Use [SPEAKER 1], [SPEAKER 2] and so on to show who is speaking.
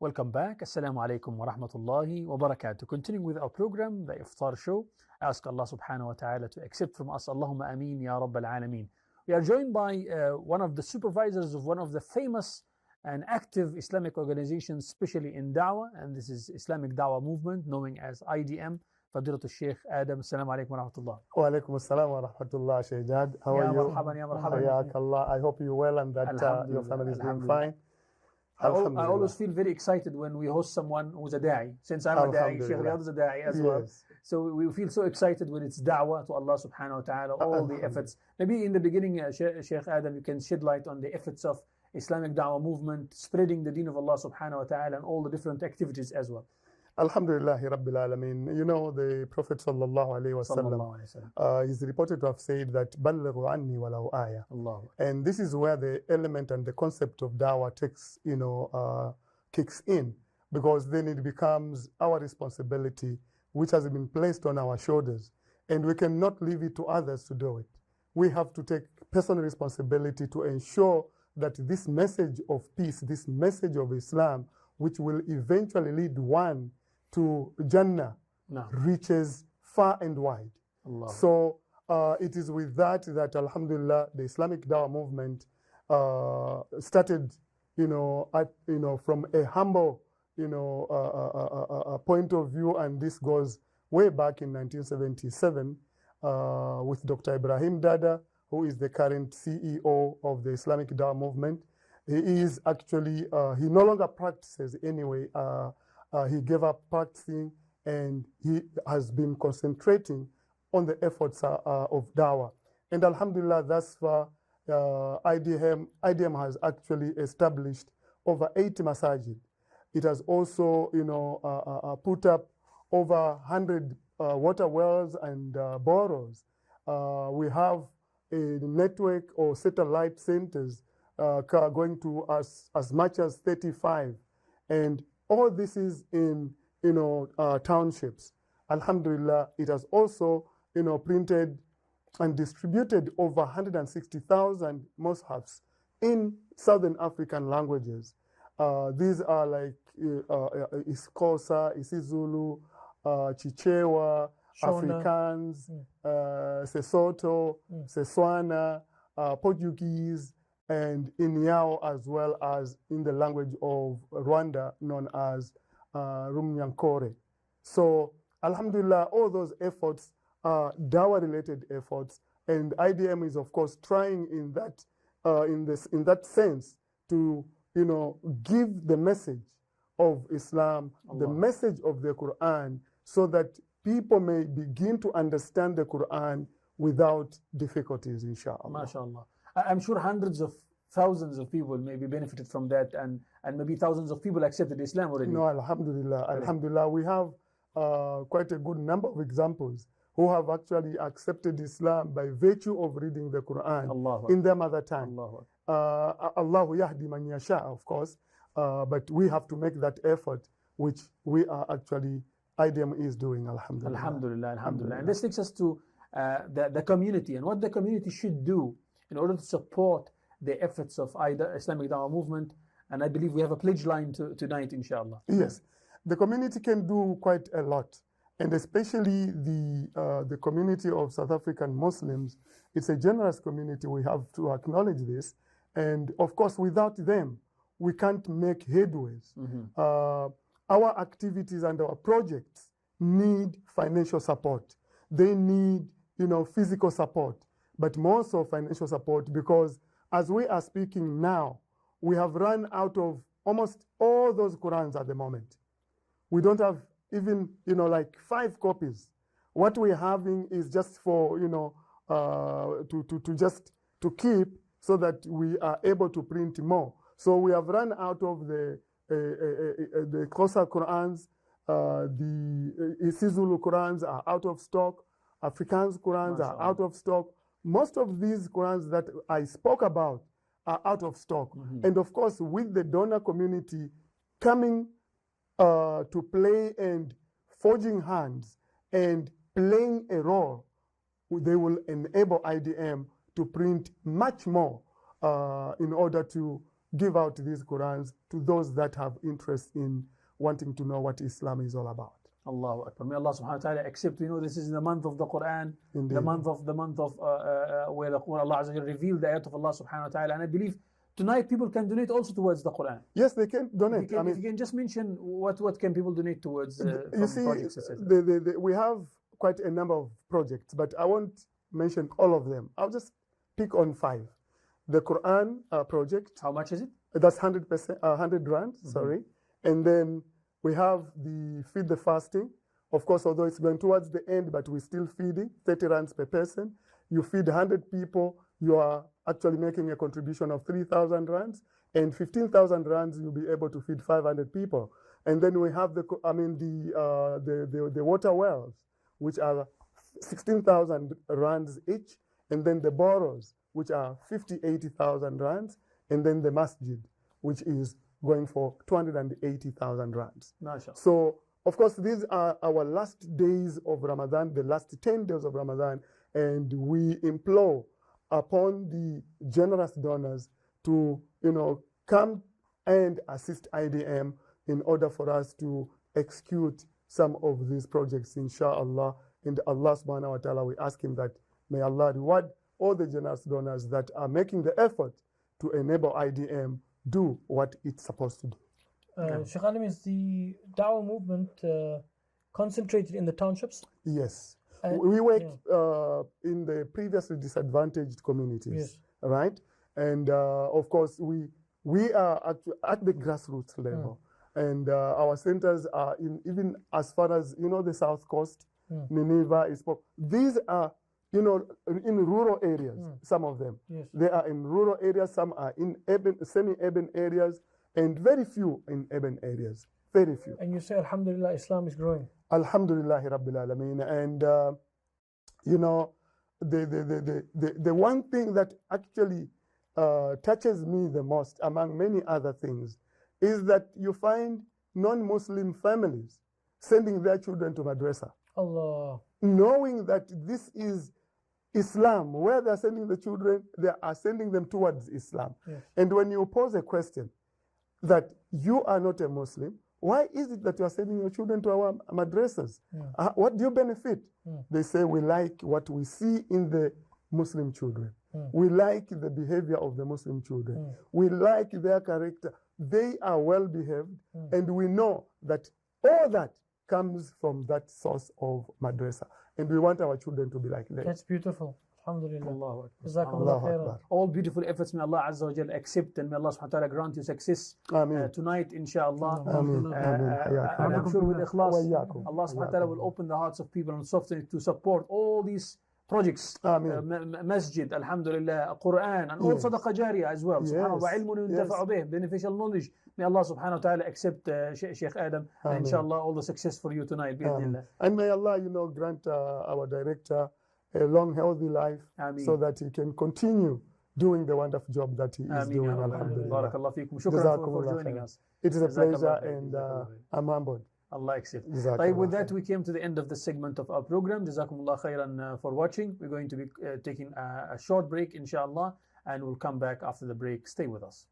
[SPEAKER 1] Welcome back. Assalamu alaikum wa rahmatullahi wa barakatuh. Continuing with our program, the Iftaar show. I ask Allah subhanahu wa ta'ala to accept from us. Allahumma ameen ya rabbal alameen. We are joined by one of the supervisors of one of the famous and active Islamic organizations, especially in Da'wah, and this is Islamic Da'wa Movement, known as IDM. Fadilatul Sheikh Aadam. Assalamu alaikum wa rahmatullah.
[SPEAKER 2] Wa alaikum assalam wa rahmatullah, Sheikh Aadam. How are you?
[SPEAKER 1] Marhaban, ya marhaban.
[SPEAKER 2] Hayakallah. I hope you're well and that your family is doing fine.
[SPEAKER 1] I always feel very excited when we host someone who's a da'i. Since I'm a da'i, Sheikh Riyadh is a da'i as well. So we feel so excited when it's da'wah to Allah subhanahu wa ta'ala, all the efforts. Maybe in the beginning, Sheikh Aadam, you can shed light on the efforts of Islamic Da'wa Movement, spreading the deen of Allah subhanahu wa ta'ala and all the different activities as well.
[SPEAKER 2] Alhamdulillahi Rabbil Alameen. You know, the Prophet sallallahu alayhi wasallam, he's reported to have said that Ballighu anni walau aya. And this is where the element and the concept of da'wah takes, kicks in, because then it becomes our responsibility, which has been placed on our shoulders, and we cannot leave it to others to do it. We have to take personal responsibility to ensure that this message of peace, this message of Islam, which will eventually lead one to Jannah, reaches far and wide. So it is with that Alhamdulillah, the Islamic Da'wa Movement started, from a humble, point of view, and this goes way back in 1977 with Dr. Ibrahim Dada, who is the current CEO of the Islamic Da'wa Movement. He is actually, he no longer practices anyway. He gave up practicing, and he has been concentrating on the efforts of Dawah. And Alhamdulillah, thus far, IDM has actually established over 80 masajid. It has also, put up over 100 water wells and boreholes. We have a network or satellite centers going to as much as 35. And all this is in, townships. Alhamdulillah, it has also, printed and distributed over 160,000 mushafs in Southern African languages. These are like Iskosa, isiZulu, Chichewa,
[SPEAKER 1] Shona,
[SPEAKER 2] Afrikaans, Sesotho, Setswana, Portuguese, and in Yao, as well as in the language of Rwanda, known as Rumnyankore. So, Alhamdulillah, all those efforts are Dawah-related efforts, and IDM is, of course, trying in that sense to, give the message of Islam, the message of the Quran, so that people may begin to understand the Quran without difficulties, inshallah.
[SPEAKER 1] MashaAllah. I'm sure hundreds of thousands of people maybe benefited from that, and maybe thousands of people accepted Islam already.
[SPEAKER 2] No, Alhamdulillah. Alhamdulillah. We have quite a good number of examples who have actually accepted Islam by virtue of reading the Quran in their mother tongue. Allahu yahdi man yasha, of course, but we have to make that effort, which we are actually, IDM is doing, alhamdulillah.
[SPEAKER 1] Alhamdulillah, alhamdulillah. And this takes us to the community and what the community should do in order to support the efforts of Islamic Da'wa Movement. And I believe we have a pledge line tonight, inshallah.
[SPEAKER 2] Yes, the community can do quite a lot, and especially the community of South African Muslims. It's a generous community. We have to acknowledge this. And of course, without them, we can't make headways. Our activities and our projects need financial support. They need, physical support, but more so financial support, because as we are speaking now, we have run out of almost all those Qurans at the moment. We don't have even, like 5 copies. What we're having is just for, to keep, so that we are able to print more. So we have run out of the Xhosa Qurans, the isiZulu Qurans are out of stock, Afrikaans Qurans are out of stock. Most of these Qurans that I spoke about are out of stock. And of course, with the donor community coming to play and forging hands and playing a role, they will enable IDM to print much more in order to give out these Qurans to those that have interest in wanting to know what Islam is all about.
[SPEAKER 1] Allahu Akbar. May Allah subhanahu wa ta'ala accept. We know this is the month of the Quran,
[SPEAKER 2] Indeed.
[SPEAKER 1] the month of where Allah Azza wa Jalla revealed the ayat of Allah subhanahu wa ta'ala. And I believe tonight people can donate also towards the Quran.
[SPEAKER 2] Yes, they can donate.
[SPEAKER 1] If you can just mention what can people donate towards
[SPEAKER 2] you see,
[SPEAKER 1] projects, etc.
[SPEAKER 2] we have quite a number of projects, but I won't mention all of them. I'll just pick on 5. The Quran project.
[SPEAKER 1] How much is it?
[SPEAKER 2] That's 100 rand, sorry. And then we have the Feed the Fasting. Of course, although it's going towards the end, but we're still feeding, 30 rands per person. You feed 100 people, you are actually making a contribution of 3,000 rands, and 15,000 rands you'll be able to feed 500 people. And then we have the water wells, which are 16,000 rands each, and then the borrows, which are 80,000 rands, and then the masjid, which is going for 280,000 rands.
[SPEAKER 1] Mashallah.
[SPEAKER 2] So, of course, these are our last days of Ramadan, the last 10 days of Ramadan, and we implore upon the generous donors to, come and assist IDM in order for us to execute some of these projects, inshallah. And Allah subhanahu wa ta'ala, we ask him that may Allah reward all the generous donors that are making the effort to enable IDM do what it's supposed to do.
[SPEAKER 3] Sheikh Aadam, is the Da'wa movement concentrated in the townships?
[SPEAKER 2] Yes. We work in the previously disadvantaged communities,
[SPEAKER 3] yes.
[SPEAKER 2] Right? And of course, we are at the grassroots level. And our centers are even as far as, the South Coast, Nineveh, these are, in rural areas, some of them.
[SPEAKER 3] Yes.
[SPEAKER 2] They are in rural areas, some are in semi-urban areas, and very few in urban areas. Very few.
[SPEAKER 3] And you say, Alhamdulillah, Islam is growing.
[SPEAKER 2] Alhamdulillah Rabbil Alameen. And, the one thing that actually touches me the most, among many other things, is that you find non-Muslim families sending their children to madrasa.
[SPEAKER 3] Allah.
[SPEAKER 2] Knowing that this is Islam, where they're sending the children, they are sending them towards Islam.
[SPEAKER 3] Yes.
[SPEAKER 2] And when you pose a question that you are not a Muslim, why is it that you are sending your children to our madrasas? What do you benefit? They say, we like what we see in the Muslim children. We like the behavior of the Muslim children. We like their character. They are well behaved, and we know that all that comes from that source of madrasa. And we want our children to be like that.
[SPEAKER 3] That's beautiful. Alhamdulillah.
[SPEAKER 1] Allahu Akbar.
[SPEAKER 3] Jazakumullah khairan.
[SPEAKER 1] All beautiful efforts, may Allah Azza wa Jalla accept, and may Allah subhanahu wa ta'ala grant you success tonight, inshallah. And I'm sure with ikhlas, Allah subhanahu wa ta'ala will open the hearts of people and soften it to support all these projects, masjid, alhamdulillah, Quran, and all sadaqah jariyah as well. Subhanallah, ilmun yuntafa'u bih, beneficial knowledge. May Allah subhanahu wa ta'ala accept Sheikh Aadam, and inshallah all the success for you tonight.
[SPEAKER 2] And may Allah, grant our director a long, healthy life, so that he can continue doing the wonderful job that he is doing. Alhamdulillah.
[SPEAKER 1] Barakallah feekum. Shukran for joining us.
[SPEAKER 2] It is a pleasure, and I'm humbled.
[SPEAKER 1] Allah accept. With that, we came to the end of the segment of our program. Jazakumullah khairan for watching. We're going to be taking a short break, inshallah, and we'll come back after the break. Stay with us.